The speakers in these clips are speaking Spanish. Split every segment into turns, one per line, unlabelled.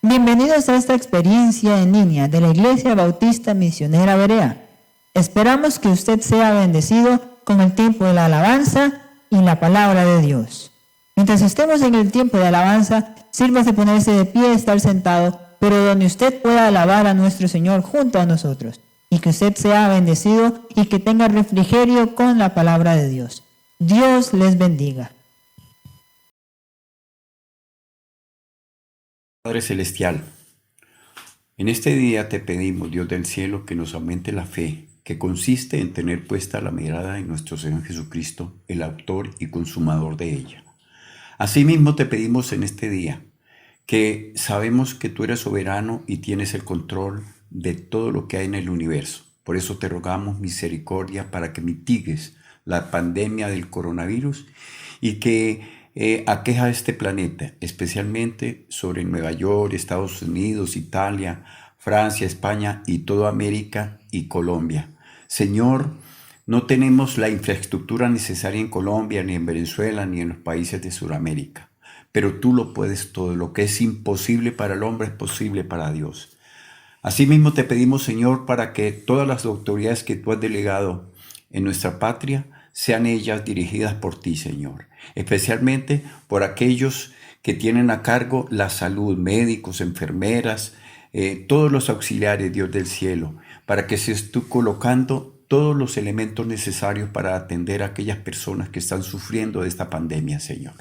Bienvenidos a esta experiencia en línea de la Iglesia Bautista Misionera Berea. Esperamos que usted sea bendecido con el tiempo de la alabanza y la palabra de Dios. Mientras estemos en el tiempo de alabanza, sírvase ponerse de pie, estar sentado, pero donde usted pueda alabar a nuestro Señor junto a nosotros, y que usted sea bendecido y que tenga refrigerio con la palabra de Dios. Dios les bendiga.
Padre Celestial, en este día te pedimos, Dios del cielo, que nos aumente la fe, que consiste en tener puesta la mirada en nuestro Señor Jesucristo, el autor y consumador de ella. Asimismo te pedimos en este día, que sabemos que tú eres soberano y tienes el control de todo lo que hay en el universo. Por eso te rogamos misericordia para que mitigues la pandemia del coronavirus y que aqueja a este planeta, especialmente sobre Nueva York, Estados Unidos, Italia, Francia, España y toda América y Colombia. Señor, no tenemos la infraestructura necesaria en Colombia, ni en Venezuela, ni en los países de Sudamérica, pero tú lo puedes todo. Lo que es imposible para el hombre es posible para Dios. Asimismo te pedimos, Señor, para que todas las autoridades que tú has delegado en nuestra patria sean ellas dirigidas por ti, Señor, especialmente por aquellos que tienen a cargo la salud, médicos, enfermeras, todos los auxiliares, Dios del cielo, para que se esté colocando todos los elementos necesarios para atender a aquellas personas que están sufriendo de esta pandemia, Señor.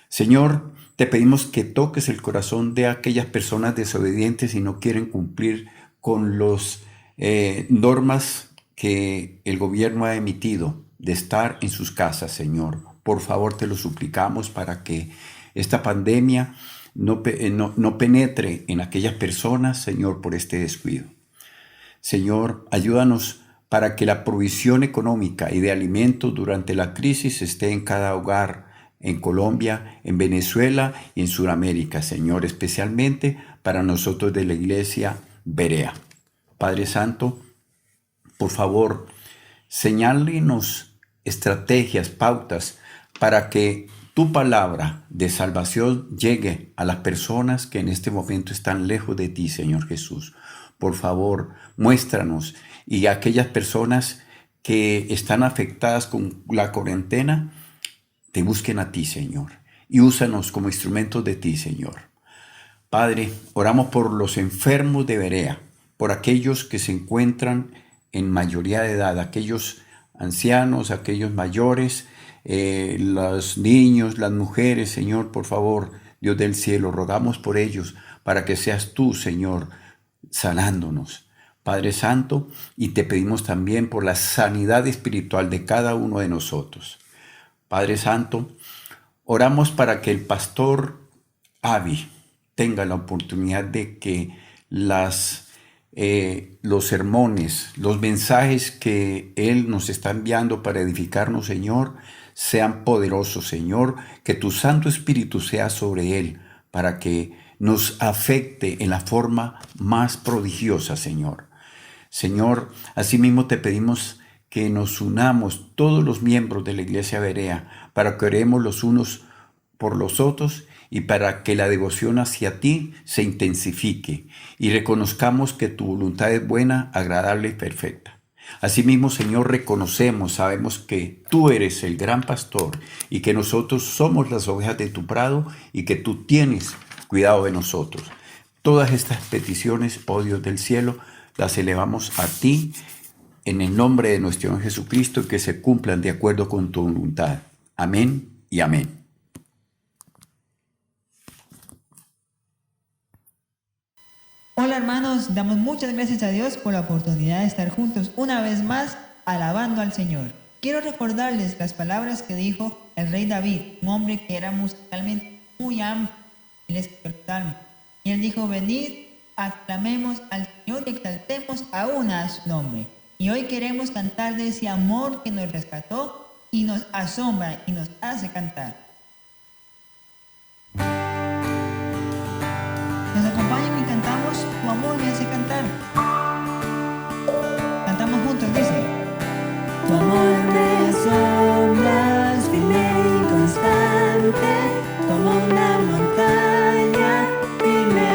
Señor, te pedimos que toques el corazón de aquellas personas desobedientes y no quieren cumplir con las normas que el gobierno ha emitido de estar en sus casas, Señor. Por favor, te lo suplicamos para que esta pandemia no penetre en aquellas personas, Señor, por este descuido. Señor, ayúdanos para que la provisión económica y de alimentos durante la crisis esté en cada hogar, en Colombia, en Venezuela y en Sudamérica, Señor, especialmente para nosotros de la Iglesia Berea. Padre Santo, por favor, señálenos estrategias, pautas, para que tu palabra de salvación llegue a las personas que en este momento están lejos de ti, Señor Jesús. Por favor, muéstranos, y aquellas personas que están afectadas con la cuarentena, te busquen a ti, Señor, y úsanos como instrumentos de ti, Señor. Padre, oramos por los enfermos de Berea, por aquellos que se encuentran en mayoría de edad, aquellos ancianos, aquellos mayores, los niños, las mujeres, Señor, por favor, Dios del cielo, rogamos por ellos para que seas tú, Señor, sanándonos. Padre Santo, y te pedimos también por la sanidad espiritual de cada uno de nosotros. Padre Santo, oramos para que el pastor Avi tenga la oportunidad de que los sermones, los mensajes que Él nos está enviando para edificarnos, Señor, sean poderosos, Señor, que tu Santo Espíritu sea sobre Él para que nos afecte en la forma más prodigiosa, Señor. Señor, asimismo te pedimos que nos unamos todos los miembros de la Iglesia Berea para que oremos los unos por los otros y para que la devoción hacia ti se intensifique y reconozcamos que tu voluntad es buena, agradable y perfecta. Asimismo, Señor, sabemos que tú eres el gran pastor y que nosotros somos las ovejas de tu prado y que tú tienes cuidado de nosotros. Todas estas peticiones, oh Dios del cielo, las elevamos a ti en el nombre de nuestro Señor Jesucristo y que se cumplan de acuerdo con tu voluntad. Amén y amén.
Hola hermanos, damos muchas gracias a Dios por la oportunidad de estar juntos una vez más alabando al Señor. Quiero recordarles las palabras que dijo el rey David, un hombre que era musicalmente muy amplio. Él escribió el Salmo. Y él dijo, venid, aclamemos al Señor y exaltemos aún a su nombre. Y hoy queremos cantar de ese amor que nos rescató y nos asombra y nos hace cantar. Nos acompañan y cantamos Tu amor me hace cantar. Cantamos juntos, dice.
Tu amor me asombra, es firme y constante, como una montaña firme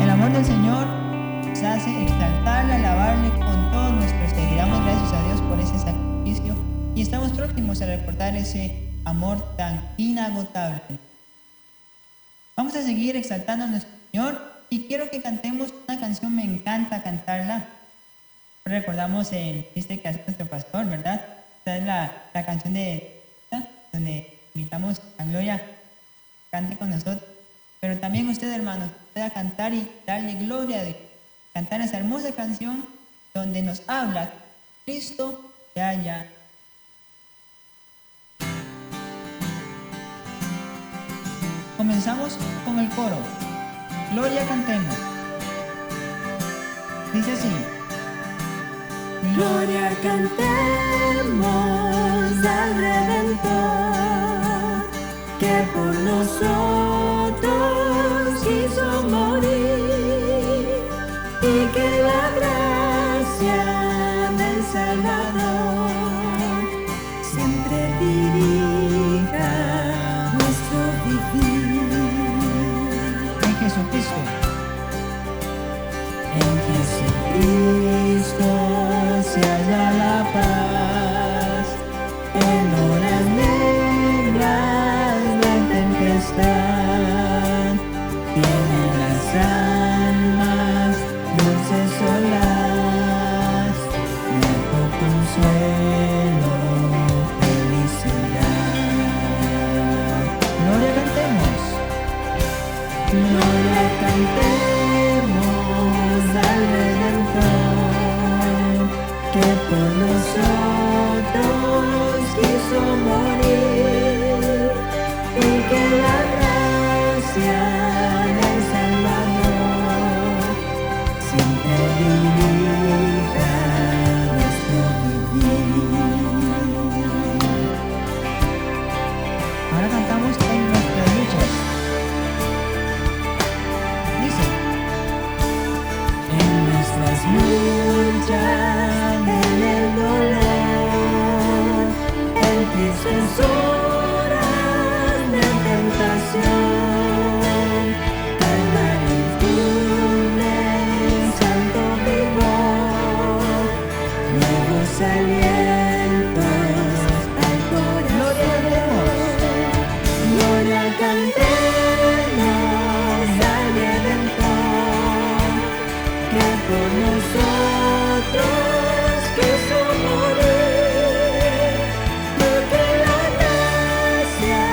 El amor del Señor nos hace exaltarle, alabarle con todo nuestro ser. Y damos gracias a Dios por ese sacrificio. Y estamos próximos a recordar ese amor tan inagotable. Vamos a seguir exaltando a nuestro Señor y quiero que cantemos una canción, me encanta cantarla. Recordamos el chiste que hace nuestro pastor, ¿verdad? Esta es la canción donde invitamos a Gloria, cante con nosotros. Pero también usted, hermano, pueda cantar y darle gloria a Dios. Cantar esa hermosa canción donde nos habla Cristo ya ya. Comenzamos con el coro. Gloria cantemos. Dice así.
Gloria cantemos al Redentor, que por nosotros quiso morir, y que la gracia del Salvador siempre dirija nuestro vivir.
En Jesucristo.
En Jesucristo se halla la paz, en horas negras de tempestad, tienen las almas dulces olas, nuevo consuelo, felicidad.
Gloria cantemos.
Gloria cantemos al Redentor, que por nosotros quiso morir, y que la gracia del Salvador siempre dirija nuestro vivir.
Ahora cantamos en nuestras luchas. Dice.
En nuestras luchas, en el dolor, en tristes horas de tentación, Calvario infunde santo vigor, nuevos alientos al corazón. Gloria cantemos al Redentor, que por nosotros quiso morir, porque la gracia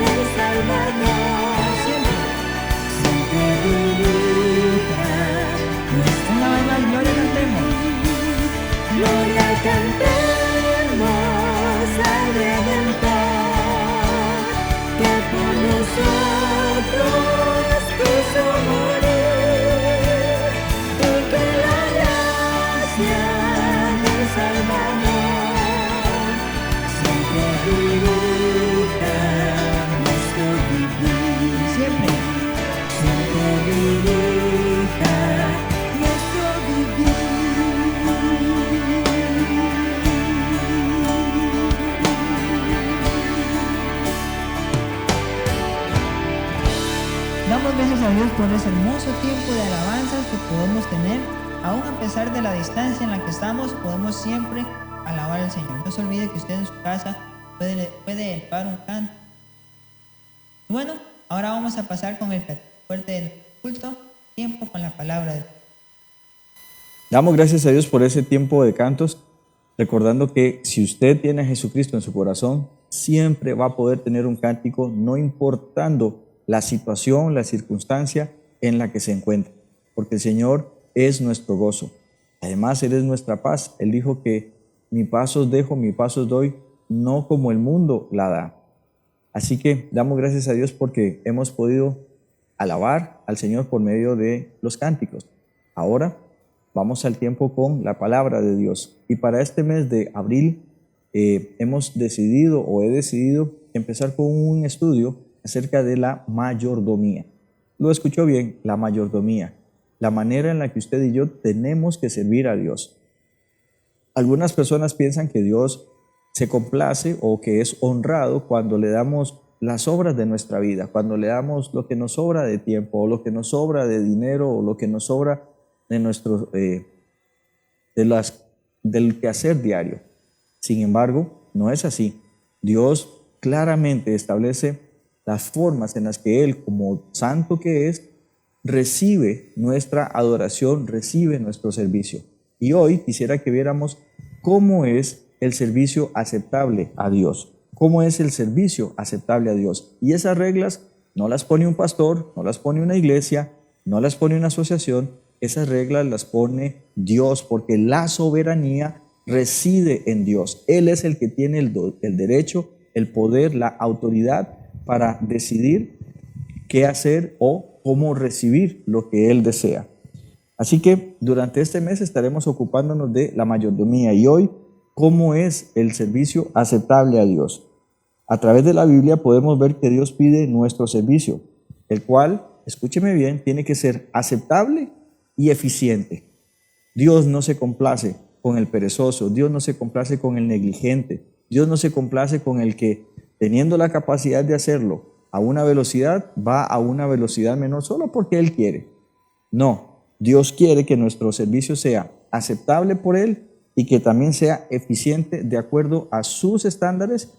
del Salvador siempre dirija nuestra
Una vez más, gloria cantemos.
Gloria cantemos al Redentor, que por nosotros quiso morir, y que la gracia del Salvador siempre dirija nuestro vivir.
Siempre.
Siempre dirija nuestro
Damos gracias a Dios por ese hermoso tiempo de alabanzas que podemos tener. Aún a pesar de la distancia en la que estamos, podemos siempre alabar al Señor. No se olvide que usted en su casa puede elevar un canto. Y bueno, ahora vamos a pasar con el fuerte del culto, tiempo con la palabra de Dios.
Damos gracias a Dios por ese tiempo de cantos, recordando que si usted tiene a Jesucristo en su corazón, siempre va a poder tener un cántico, no importando la situación, la circunstancia en la que se encuentra, porque el Señor es nuestro gozo. Además, Él es nuestra paz. Él dijo que mi paz os dejo, mi paz os doy, no como el mundo la da. Así que damos gracias a Dios porque hemos podido alabar al Señor por medio de los cánticos. Ahora vamos al tiempo con la palabra de Dios. Y para este mes de abril hemos decidido o he decidido empezar con un estudio acerca de la mayordomía. Lo escuchó bien, la mayordomía, la manera en la que usted y yo tenemos que servir a Dios. Algunas personas piensan que Dios se complace o que es honrado cuando le damos las obras de nuestra vida, cuando le damos lo que nos sobra de tiempo, o lo que nos sobra de dinero, o lo que nos sobra de nuestro, del quehacer diario. Sin embargo, no es así. Dios claramente establece las formas en las que Él, como santo que es, recibe nuestra adoración, recibe nuestro servicio. Y hoy quisiera que viéramos cómo es el servicio aceptable a Dios. ¿Cómo es el servicio aceptable a Dios? Y esas reglas no las pone un pastor, no las pone una iglesia, no las pone una asociación. Esas reglas las pone Dios, porque la soberanía reside en Dios. Él es el que tiene el derecho, el poder, la autoridad para decidir qué hacer o cómo recibir lo que Él desea. Así que durante este mes estaremos ocupándonos de la mayordomía y hoy, ¿cómo es el servicio aceptable a Dios? A través de la Biblia podemos ver que Dios pide nuestro servicio, el cual, escúcheme bien, tiene que ser aceptable y eficiente. Dios no se complace con el perezoso, Dios no se complace con el negligente, Dios no se complace con el que, teniendo la capacidad de hacerlo a una velocidad, va a una velocidad menor solo porque Él quiere. No, Dios quiere que nuestro servicio sea aceptable por Él y que también sea eficiente de acuerdo a sus estándares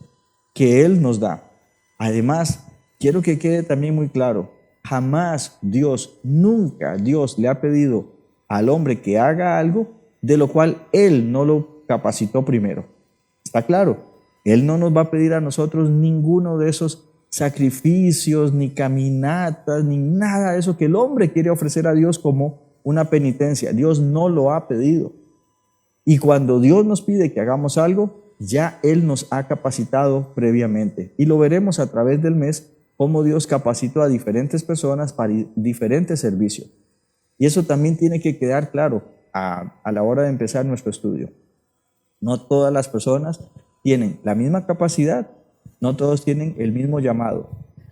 que Él nos da. Además, quiero que quede también muy claro, jamás Dios, nunca Dios le ha pedido al hombre que haga algo de lo cual Él no lo capacitó primero. ¿Está claro? Él no nos va a pedir a nosotros ninguno de esos sacrificios, ni caminatas, ni nada de eso que el hombre quiere ofrecer a Dios como una penitencia. Dios no lo ha pedido. Y cuando Dios nos pide que hagamos algo, ya Él nos ha capacitado previamente. Y lo veremos a través del mes, cómo Dios capacitó a diferentes personas para diferentes servicios. Y eso también tiene que quedar claro a la hora de empezar nuestro estudio. No todas las personas tienen la misma capacidad, no todos tienen el mismo llamado.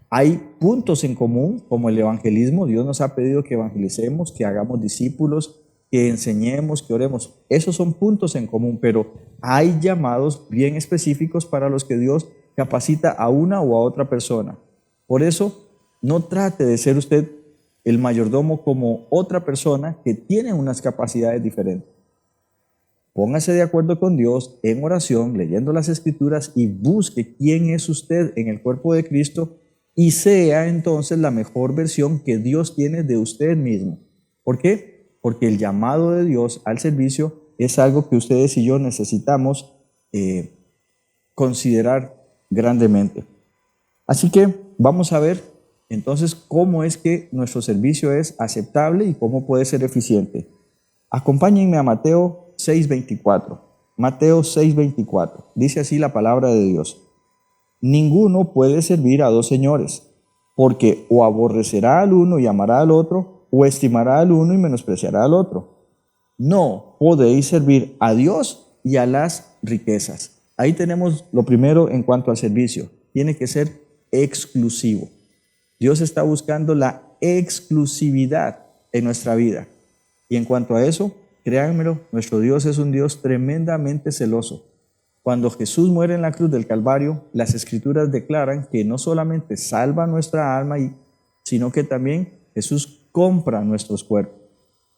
Hay puntos en común, como el evangelismo. Dios nos ha pedido que evangelicemos, que hagamos discípulos, que enseñemos, que oremos. Esos son puntos en común, pero hay llamados bien específicos para los que Dios capacita a una o a otra persona. Por eso, no trate de ser usted el mayordomo como otra persona que tiene unas capacidades diferentes. Póngase de acuerdo con Dios en oración, leyendo las Escrituras y busque quién es usted en el cuerpo de Cristo y sea entonces la mejor versión que Dios tiene de usted mismo. ¿Por qué? Porque el llamado de Dios al servicio es algo que ustedes y yo necesitamos considerar grandemente. Así que vamos a ver entonces cómo es que nuestro servicio es aceptable y cómo puede ser eficiente. Acompáñenme a Mateo 6:24. Mateo 6:24. Dice así la palabra de Dios. Ninguno puede servir a dos señores, porque o aborrecerá al uno y amará al otro, o estimará al uno y menospreciará al otro. No podéis servir a Dios y a las riquezas. Ahí tenemos lo primero en cuanto al servicio. Tiene que ser exclusivo. Dios está buscando la exclusividad en nuestra vida. Y en cuanto a eso, créanmelo, nuestro Dios es un Dios tremendamente celoso. Cuando Jesús muere en la cruz del Calvario, las Escrituras declaran que no solamente salva nuestra alma, sino que también Jesús compra nuestros cuerpos.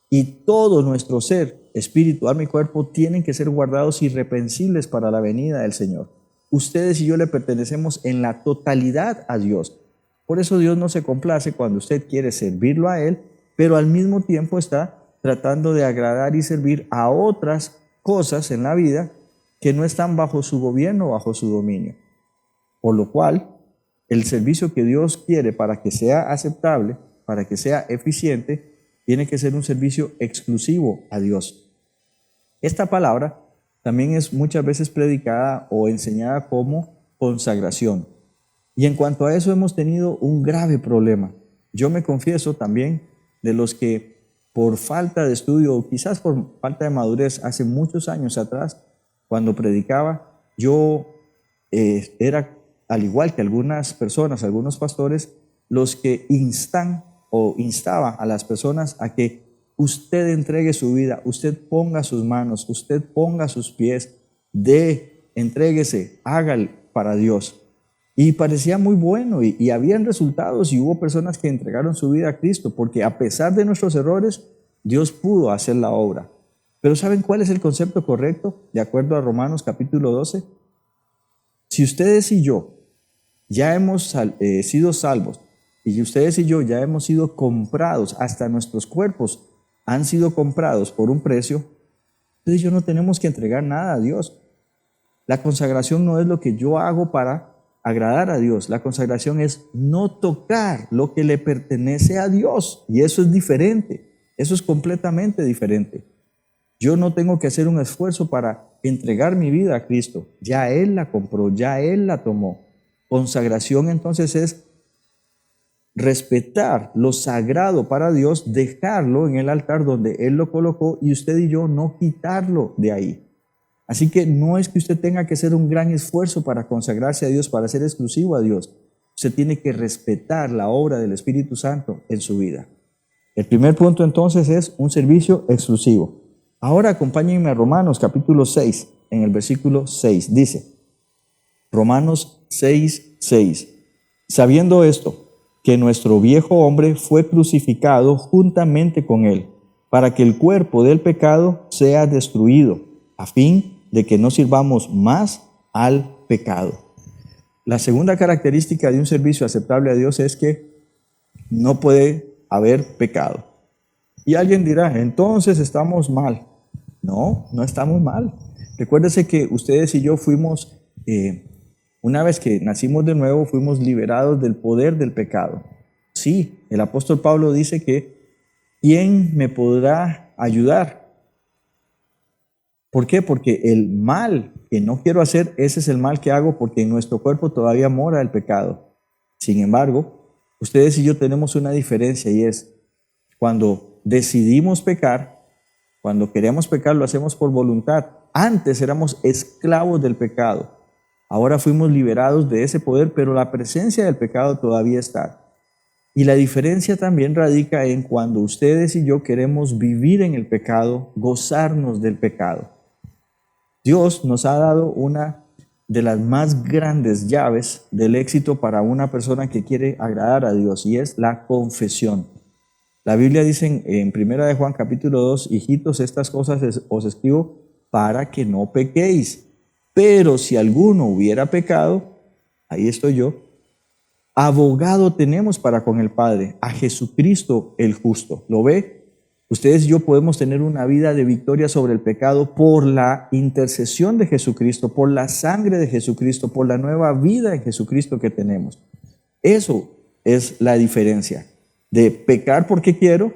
Y todo nuestro ser, espíritu, alma y cuerpo, tienen que ser guardados irreprensibles para la venida del Señor. Ustedes y yo le pertenecemos en la totalidad a Dios. Por eso Dios no se complace cuando usted quiere servirlo a Él, pero al mismo tiempo está tratando de agradar y servir a otras cosas en la vida que no están bajo su gobierno o bajo su dominio. Por lo cual, el servicio que Dios quiere para que sea aceptable, para que sea eficiente, tiene que ser un servicio exclusivo a Dios. Esta palabra también es muchas veces predicada o enseñada como consagración. Y en cuanto a eso hemos tenido un grave problema. Yo me confieso también de los que por falta de estudio o quizás por falta de madurez hace muchos años atrás, cuando predicaba, yo era, al igual que algunas personas, algunos pastores, los que instaba a las personas a que usted entregue su vida, usted ponga sus manos, usted ponga sus pies, entréguese, hágalo para Dios. Y parecía muy bueno y habían resultados y hubo personas que entregaron su vida a Cristo porque a pesar de nuestros errores, Dios pudo hacer la obra. Pero ¿saben cuál es el concepto correcto? De acuerdo a Romanos capítulo 12. Si ustedes y yo ya hemos sido salvos y ustedes y yo ya hemos sido comprados, hasta nuestros cuerpos han sido comprados por un precio, entonces yo no tenemos que entregar nada a Dios. La consagración no es lo que yo hago para agradar a Dios. La consagración es no tocar lo que le pertenece a Dios. Y eso es diferente. Eso es completamente diferente. Yo no tengo que hacer un esfuerzo para entregar mi vida a Cristo. Ya Él la compró, ya Él la tomó. Consagración entonces es respetar lo sagrado para Dios, dejarlo en el altar donde Él lo colocó y usted y yo no quitarlo de ahí. Así que no es que usted tenga que hacer un gran esfuerzo para consagrarse a Dios, para ser exclusivo a Dios. Usted tiene que respetar la obra del Espíritu Santo en su vida. El primer punto entonces es un servicio exclusivo. Ahora acompáñenme a Romanos capítulo 6, en el versículo 6. Dice, Romanos 6, 6. Sabiendo esto, que nuestro viejo hombre fue crucificado juntamente con él, para que el cuerpo del pecado sea destruido, a fin de que no sirvamos más al pecado. La segunda característica de un servicio aceptable a Dios es que no puede haber pecado. Y alguien dirá, entonces estamos mal. No, no estamos mal. Recuérdese que ustedes y yo fuimos, una vez que nacimos de nuevo, fuimos liberados del poder del pecado. Sí, el apóstol Pablo dice que ¿quién me podrá ayudar? ¿Por qué? Porque el mal que no quiero hacer, ese es el mal que hago porque en nuestro cuerpo todavía mora el pecado. Sin embargo, ustedes y yo tenemos una diferencia y es cuando decidimos pecar, cuando queremos pecar lo hacemos por voluntad. Antes éramos esclavos del pecado. Ahora fuimos liberados de ese poder, pero la presencia del pecado todavía está. Y la diferencia también radica en cuando ustedes y yo queremos vivir en el pecado, gozarnos del pecado. Dios nos ha dado una de las más grandes llaves del éxito para una persona que quiere agradar a Dios y es la confesión. La Biblia dice en 1 de Juan capítulo 2, hijitos, estas cosas os escribo para que no pequéis. Pero si alguno hubiera pecado, ahí estoy yo, abogado tenemos para con el Padre, a Jesucristo el justo. ¿Lo ve? Ustedes y yo podemos tener una vida de victoria sobre el pecado por la intercesión de Jesucristo, por la sangre de Jesucristo, por la nueva vida en Jesucristo que tenemos. Eso es la diferencia de pecar porque quiero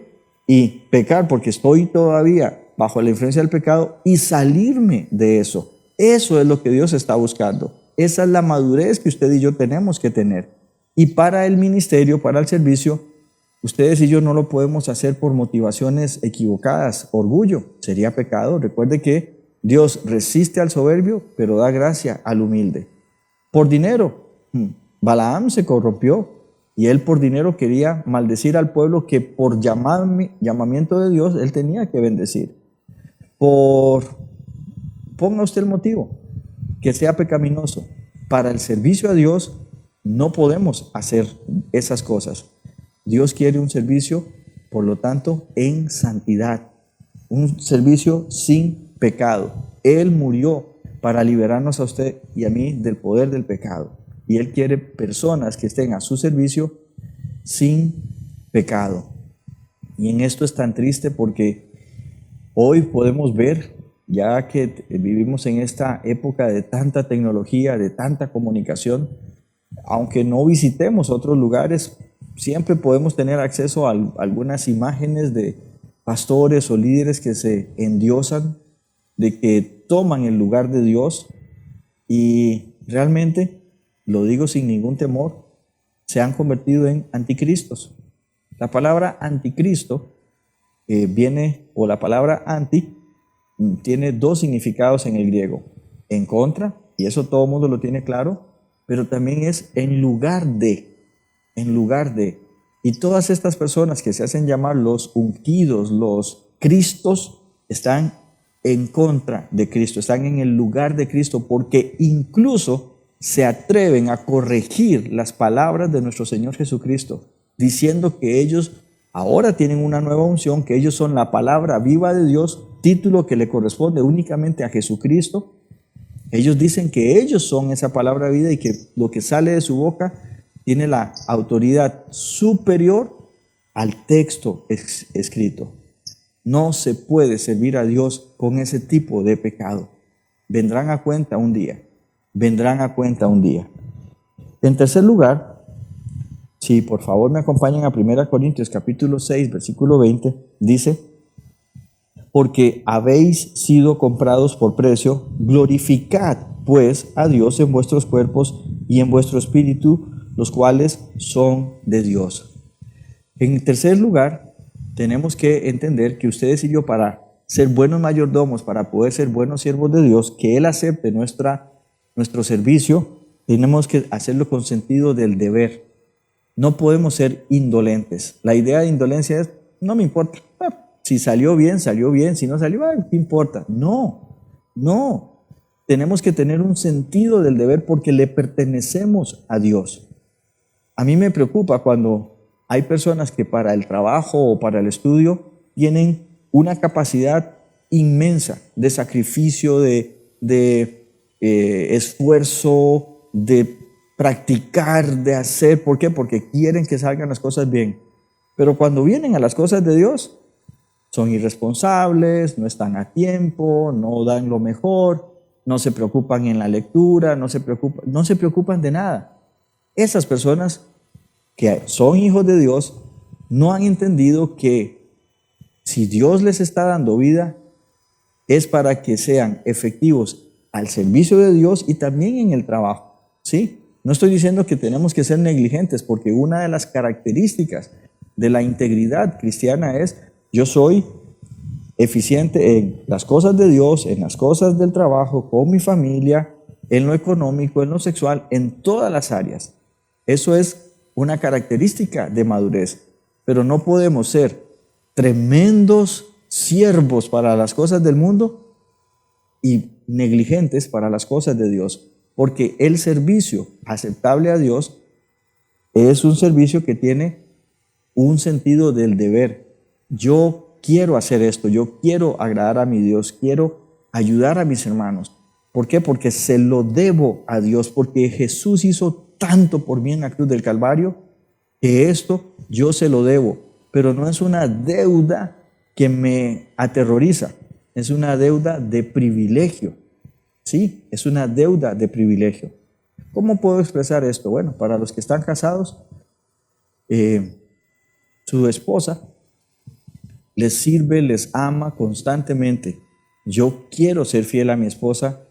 y pecar porque estoy todavía bajo la influencia del pecado y salirme de eso. Eso es lo que Dios está buscando. Esa es la madurez que usted y yo tenemos que tener. Y para el ministerio, para el servicio, ustedes y yo no lo podemos hacer por motivaciones equivocadas. Orgullo sería pecado. Recuerde que Dios resiste al soberbio, pero da gracia al humilde. Por dinero, Balaam se corrompió y él por dinero quería maldecir al pueblo que por llamamiento de Dios él tenía que bendecir. Ponga usted el motivo, que sea pecaminoso. Para el servicio a Dios no podemos hacer esas cosas. Dios quiere un servicio, por lo tanto, en santidad. Un servicio sin pecado. Él murió para liberarnos a usted y a mí del poder del pecado. Y Él quiere personas que estén a su servicio sin pecado. Y en esto es tan triste porque hoy podemos ver, ya que vivimos en esta época de tanta tecnología, de tanta comunicación, aunque no visitemos otros lugares, siempre podemos tener acceso a algunas imágenes de pastores o líderes que se endiosan, de que toman el lugar de Dios y realmente, lo digo sin ningún temor, se han convertido en anticristos. La palabra anticristo o la palabra anti, tiene dos significados en el griego. En contra, y eso todo el mundo lo tiene claro, pero también es en lugar de. Y todas estas personas que se hacen llamar los ungidos, los cristos, están en contra de Cristo, están en el lugar de Cristo, porque incluso se atreven a corregir las palabras de nuestro Señor Jesucristo, diciendo que ellos ahora tienen una nueva unción, que ellos son la palabra viva de Dios, título que le corresponde únicamente a Jesucristo. Ellos dicen que ellos son esa palabra vida y que lo que sale de su boca tiene la autoridad superior al texto escrito. No se puede servir a Dios con ese tipo de pecado. Vendrán a cuenta un día. Vendrán a cuenta un día. En tercer lugar, si por favor me acompañan a 1 Corintios capítulo 6, versículo 20, dice: porque habéis sido comprados por precio, glorificad pues a Dios en vuestros cuerpos y en vuestro espíritu, los cuales son de Dios. En tercer lugar, tenemos que entender que ustedes y yo, para ser buenos mayordomos, para poder ser buenos siervos de Dios, que Él acepte nuestro servicio, tenemos que hacerlo con sentido del deber. No podemos ser indolentes. La idea de indolencia es: no me importa. Si salió bien, si no salió, ¿qué importa? No. Tenemos que tener un sentido del deber porque le pertenecemos a Dios. A mí me preocupa cuando hay personas que para el trabajo o para el estudio tienen una capacidad inmensa de sacrificio, de esfuerzo, de practicar, de hacer. ¿Por qué? Porque quieren que salgan las cosas bien. Pero cuando vienen a las cosas de Dios, son irresponsables, no están a tiempo, no dan lo mejor, no se preocupan en la lectura, no se preocupan de nada. Esas personas que son hijos de Dios no han entendido que si Dios les está dando vida, es para que sean efectivos al servicio de Dios y también en el trabajo, ¿sí? No estoy diciendo que tenemos que ser negligentes, porque una de las características de la integridad cristiana es: yo soy eficiente en las cosas de Dios, en las cosas del trabajo, con mi familia, en lo económico, en lo sexual, en todas las áreas. Eso es una característica de madurez. Pero no podemos ser tremendos siervos para las cosas del mundo y negligentes para las cosas de Dios, porque el servicio aceptable a Dios es un servicio que tiene un sentido del deber. Yo quiero hacer esto, yo quiero agradar a mi Dios, quiero ayudar a mis hermanos. ¿Por qué? Porque se lo debo a Dios, porque Jesús hizo tanto por mí en la cruz del Calvario, que esto yo se lo debo. Pero no es una deuda que me aterroriza, es una deuda de privilegio. Sí, es una deuda de privilegio. ¿Cómo puedo expresar esto? Bueno, para los que están casados, su esposa les sirve, les ama constantemente. Yo quiero ser fiel a mi esposa,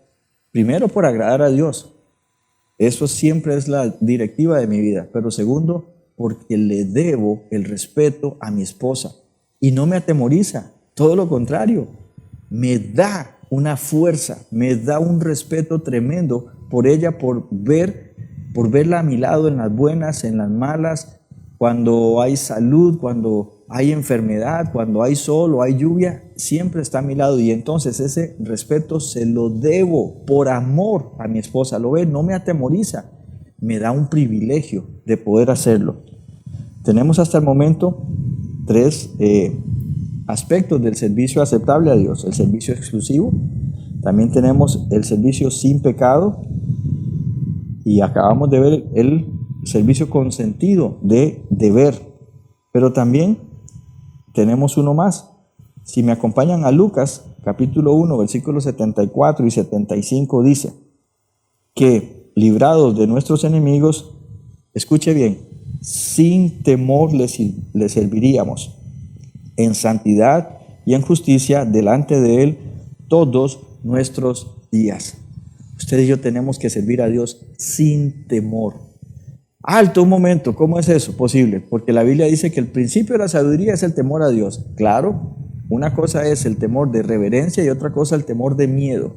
primero por agradar a Dios. Eso siempre es la directiva de mi vida. Pero segundo, porque le debo el respeto a mi esposa. Y no me atemoriza, todo lo contrario. Me da una fuerza, me da un respeto tremendo por ella, por verla a mi lado en las buenas, en las malas, cuando hay salud, cuando hay enfermedad, cuando hay sol o hay lluvia, siempre está a mi lado. Y entonces ese respeto se lo debo por amor a mi esposa. ¿Lo ve? No me atemoriza, me da un privilegio de poder hacerlo. Tenemos hasta el momento tres aspectos del servicio aceptable a Dios: el servicio exclusivo, también tenemos el servicio sin pecado, y acabamos de ver el servicio con sentido de deber. Pero también tenemos uno más. Si me acompañan a Lucas capítulo 1 versículos 74 y 75, dice que librados de nuestros enemigos, escuche bien, sin temor les serviríamos en santidad y en justicia delante de Él todos nuestros días. Usted y yo tenemos que servir a Dios sin temor. Alto, un momento, ¿cómo es eso posible? Porque la Biblia dice que el principio de la sabiduría es el temor a Dios. Claro, una cosa es el temor de reverencia y otra cosa el temor de miedo.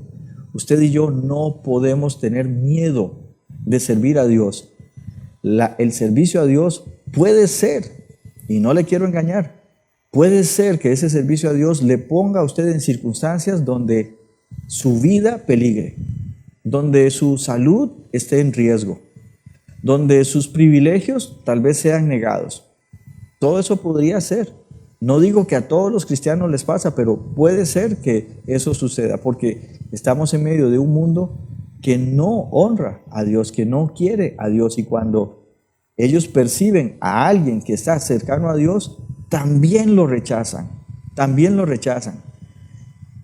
Usted y yo no podemos tener miedo de servir a Dios. El servicio a Dios puede ser, y no le quiero engañar, puede ser que ese servicio a Dios le ponga a usted en circunstancias donde su vida peligre. donde su salud esté en riesgo, donde sus privilegios tal vez sean negados. Todo eso podría ser. No digo que a todos los cristianos les pasa, pero puede ser que eso suceda, porque estamos en medio de un mundo que no honra a Dios, que no quiere a Dios, y cuando ellos perciben a alguien que está cercano a Dios, también lo rechazan, también lo rechazan.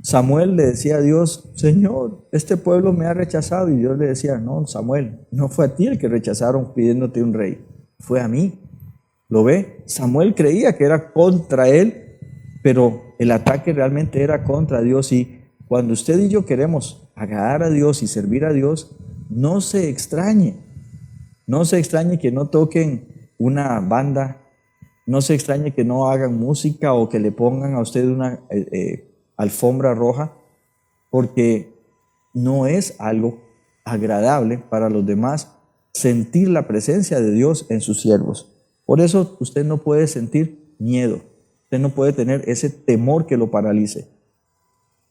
Samuel le decía a Dios: Señor, este pueblo me ha rechazado, y Dios le decía: no, Samuel, no fue a ti el que rechazaron pidiéndote un rey, fue a mí. ¿Lo ve? Samuel creía que era contra él, pero el ataque realmente era contra Dios. Y cuando usted y yo queremos agradar a Dios y servir a Dios, no se extrañe que no toquen una banda, no se extrañe que no hagan música o que le pongan a usted una alfombra roja, porque no es algo agradable para los demás sentir la presencia de Dios en sus siervos. Por eso usted no puede sentir miedo, usted no puede tener ese temor que lo paralice.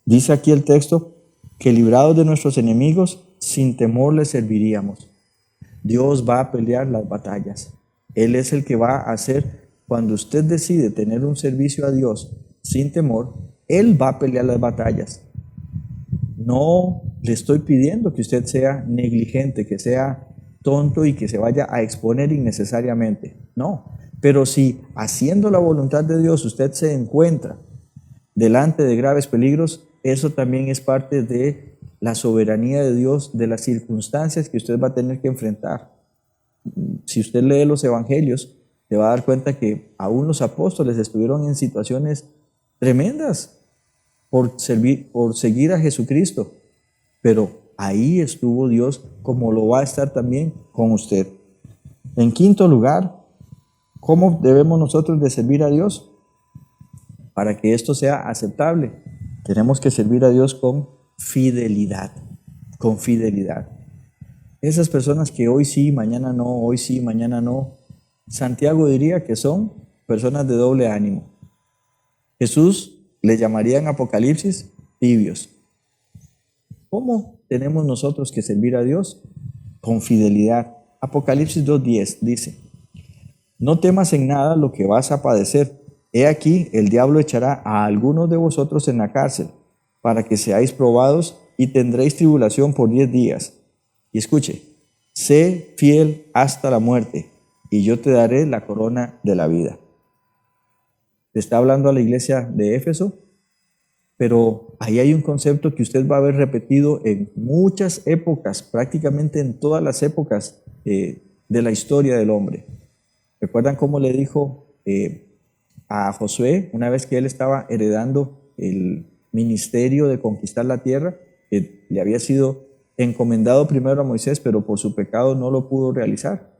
Dice aquí el texto que librados de nuestros enemigos, sin temor les serviríamos. Dios va a pelear las batallas. Él es el que va a hacer, cuando usted decide tener un servicio a Dios sin temor, Él va a pelear las batallas. No le estoy pidiendo que usted sea negligente, que sea tonto y que se vaya a exponer innecesariamente. No, pero si haciendo la voluntad de Dios usted se encuentra delante de graves peligros, eso también es parte de la soberanía de Dios, de las circunstancias que usted va a tener que enfrentar. Si usted lee los evangelios, se va a dar cuenta que aún los apóstoles estuvieron en situaciones tremendas por seguir a Jesucristo, pero ahí estuvo Dios, como lo va a estar también con usted. En quinto lugar, ¿cómo debemos nosotros de servir a Dios? Para que esto sea aceptable, tenemos que servir a Dios con fidelidad, con fidelidad. Esas personas que hoy sí, mañana no, hoy sí, mañana no, Santiago diría que son personas de doble ánimo. Jesús le llamaría en Apocalipsis tibios. ¿Cómo tenemos nosotros que servir a Dios? Con fidelidad. Apocalipsis 2:10 dice: no temas en nada lo que vas a padecer. He aquí, el diablo echará a algunos de vosotros en la cárcel, para que seáis probados, y tendréis tribulación por 10 días. Y escuche: sé fiel hasta la muerte, y yo te daré la corona de la vida. Le está hablando a la iglesia de Éfeso, pero ahí hay un concepto que usted va a ver repetido en muchas épocas, prácticamente en todas las épocas de la historia del hombre. ¿Recuerdan cómo le dijo a Josué, una vez que él estaba heredando el ministerio de conquistar la tierra, que le había sido encomendado primero a Moisés, pero por su pecado no lo pudo realizar?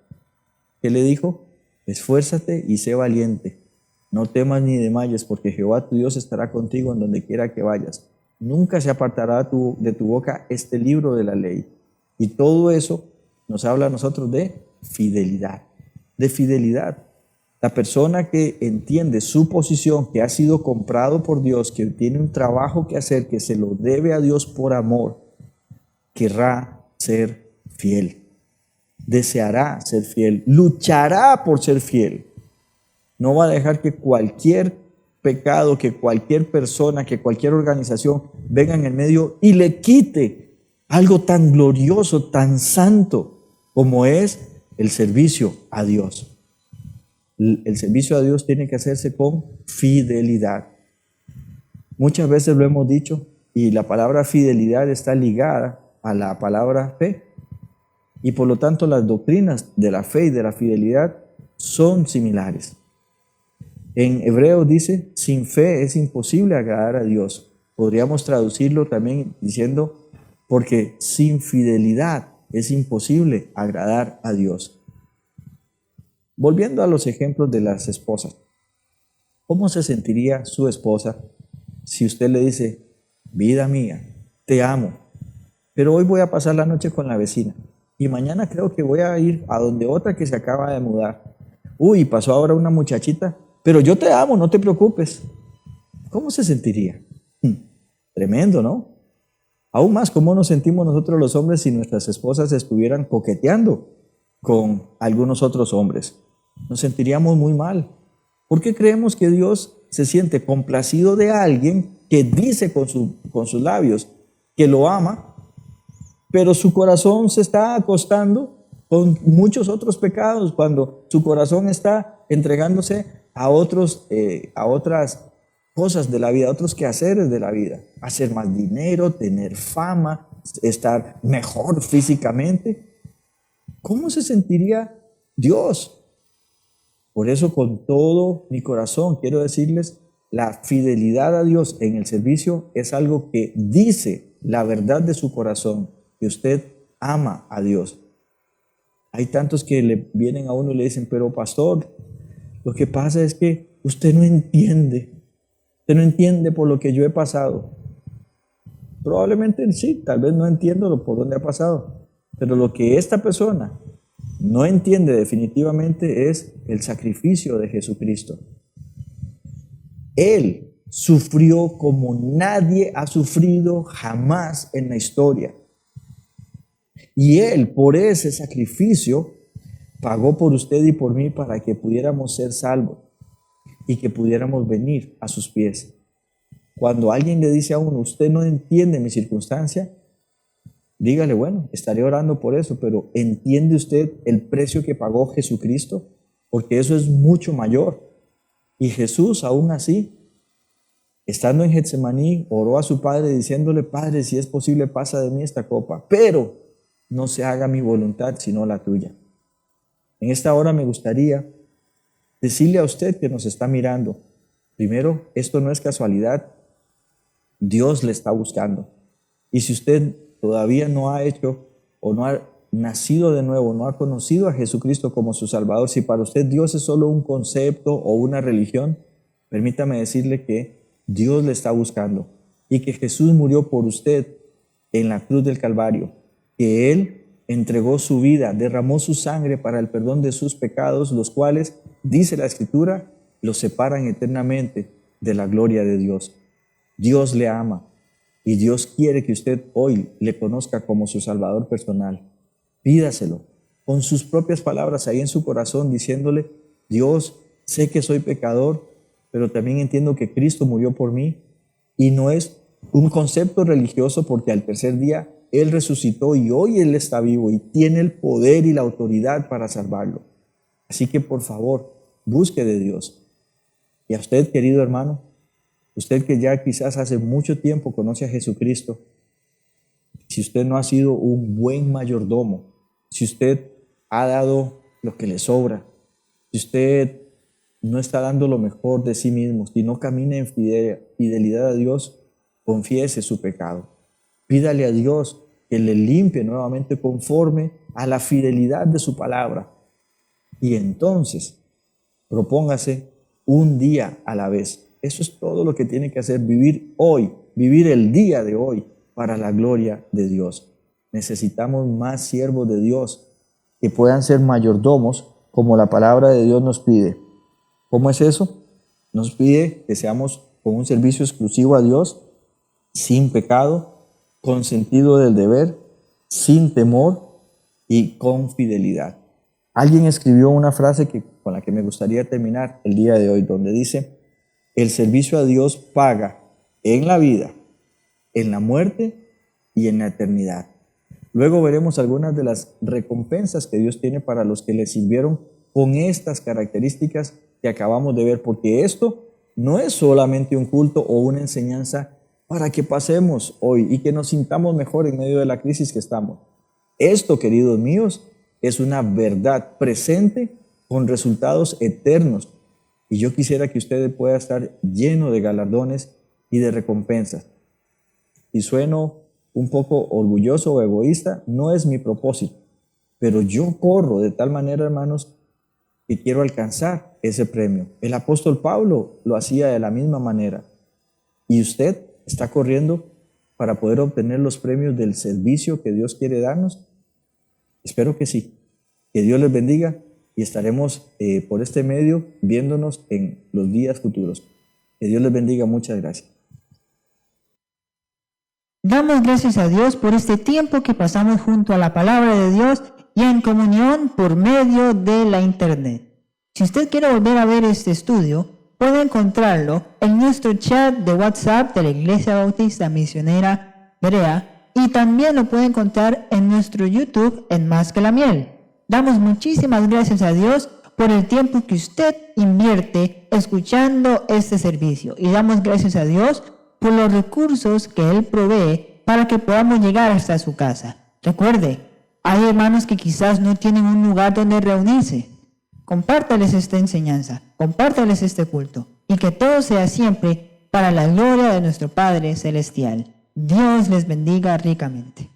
¿Qué le dijo? Esfuérzate y sé valiente. No temas ni desmayes, porque Jehová tu Dios estará contigo en donde quiera que vayas. Nunca se apartará de tu boca este libro de la ley. Y todo eso nos habla a nosotros de fidelidad. De fidelidad. La persona que entiende su posición, que ha sido comprado por Dios, que tiene un trabajo que hacer, que se lo debe a Dios por amor, querrá ser fiel. Deseará ser fiel. Luchará por ser fiel. No va a dejar que cualquier pecado, que cualquier persona, que cualquier organización venga en el medio y le quite algo tan glorioso, tan santo como es el servicio a Dios. El servicio a Dios tiene que hacerse con fidelidad. Muchas veces lo hemos dicho, y la palabra fidelidad está ligada a la palabra fe. Y por lo tanto las doctrinas de la fe y de la fidelidad son similares. En hebreo dice: sin fe es imposible agradar a Dios. Podríamos traducirlo también diciendo: porque sin fidelidad es imposible agradar a Dios. Volviendo a los ejemplos de las esposas, ¿cómo se sentiría su esposa si usted le dice: vida mía, te amo, pero hoy voy a pasar la noche con la vecina y mañana creo que voy a ir a donde otra que se acaba de mudar? Uy, pasó ahora una muchachita, pero yo te amo, no te preocupes. ¿Cómo se sentiría? Tremendo, ¿no? Aún más, ¿cómo nos sentimos nosotros los hombres si nuestras esposas estuvieran coqueteando con algunos otros hombres? Nos sentiríamos muy mal. ¿Por qué creemos que Dios se siente complacido de alguien que dice con sus labios que lo ama, pero su corazón se está acostando con muchos otros pecados, cuando su corazón está entregándose a otras cosas de la vida, a otros quehaceres de la vida, hacer más dinero, tener fama, estar mejor físicamente? ¿Cómo se sentiría Dios? Por eso, con todo mi corazón quiero decirles, la fidelidad a Dios en el servicio es algo que dice la verdad de su corazón, que usted ama a Dios. Hay tantos que le vienen a uno y le dicen, pero pastor, lo que pasa es que usted no entiende por lo que yo he pasado. Probablemente sí, tal vez no entiendo por dónde ha pasado, pero lo que esta persona no entiende definitivamente es el sacrificio de Jesucristo. Él sufrió como nadie ha sufrido jamás en la historia. Y Él, por ese sacrificio, pagó por usted y por mí para que pudiéramos ser salvos y que pudiéramos venir a sus pies. Cuando alguien le dice a uno, usted no entiende mi circunstancia, dígale, bueno, estaré orando por eso, pero ¿entiende usted el precio que pagó Jesucristo? Porque eso es mucho mayor. Y Jesús, aún así, estando en Getsemaní, oró a su Padre diciéndole, Padre, si es posible, pasa de mí esta copa, pero no se haga mi voluntad, sino la tuya. En esta hora me gustaría decirle a usted que nos está mirando, primero, esto no es casualidad, Dios le está buscando. Y si usted todavía no ha hecho o no ha nacido de nuevo, no ha conocido a Jesucristo como su Salvador, si para usted Dios es solo un concepto o una religión, permítame decirle que Dios le está buscando y que Jesús murió por usted en la cruz del Calvario, que Él entregó su vida, derramó su sangre para el perdón de sus pecados, los cuales, dice la Escritura, los separan eternamente de la gloria de Dios. Dios le ama y Dios quiere que usted hoy le conozca como su Salvador personal. Pídaselo con sus propias palabras ahí en su corazón, diciéndole, Dios, sé que soy pecador, pero también entiendo que Cristo murió por mí y no es un concepto religioso, porque al tercer día Él resucitó y hoy Él está vivo y tiene el poder y la autoridad para salvarlo. Así que por favor, busque de Dios. Y a usted, querido hermano, usted que ya quizás hace mucho tiempo conoce a Jesucristo, si usted no ha sido un buen mayordomo, si usted ha dado lo que le sobra, si usted no está dando lo mejor de sí mismo, si no camina en fidelidad a Dios, confiese su pecado. Pídale a Dios que le limpie nuevamente conforme a la fidelidad de su palabra. Y entonces, propóngase un día a la vez. Eso es todo lo que tiene que hacer, vivir hoy, vivir el día de hoy para la gloria de Dios. Necesitamos más siervos de Dios que puedan ser mayordomos como la palabra de Dios nos pide. ¿Cómo es eso? Nos pide que seamos con un servicio exclusivo a Dios, sin pecado, con sentido del deber, sin temor y con fidelidad. Alguien escribió una frase con la que me gustaría terminar el día de hoy, donde dice, el servicio a Dios paga en la vida, en la muerte y en la eternidad. Luego veremos algunas de las recompensas que Dios tiene para los que le sirvieron con estas características que acabamos de ver, porque esto no es solamente un culto o una enseñanza para que pasemos hoy y que nos sintamos mejor en medio de la crisis que estamos. Esto, queridos míos, es una verdad presente con resultados eternos. Y yo quisiera que usted pueda estar lleno de galardones y de recompensas. Y sueno un poco orgulloso o egoísta, no es mi propósito, pero yo corro de tal manera, hermanos, que quiero alcanzar ese premio. El apóstol Pablo lo hacía de la misma manera. ¿Y usted está corriendo para poder obtener los premios del servicio que Dios quiere darnos? Espero que sí. Que Dios les bendiga y estaremos por este medio viéndonos en los días futuros. Que Dios les bendiga. Muchas gracias.
Damos gracias a Dios por este tiempo que pasamos junto a la palabra de Dios y en comunión por medio de la internet. Si usted quiere volver a ver este estudio, puede encontrarlo en nuestro chat de WhatsApp de la Iglesia Bautista Misionera Berea y también lo puede encontrar en nuestro YouTube en Más que la Miel. Damos muchísimas gracias a Dios por el tiempo que usted invierte escuchando este servicio y damos gracias a Dios por los recursos que Él provee para que podamos llegar hasta su casa. Recuerde, hay hermanos que quizás no tienen un lugar donde reunirse. Compártales esta enseñanza, compártales este culto y que todo sea siempre para la gloria de nuestro Padre Celestial. Dios les bendiga ricamente.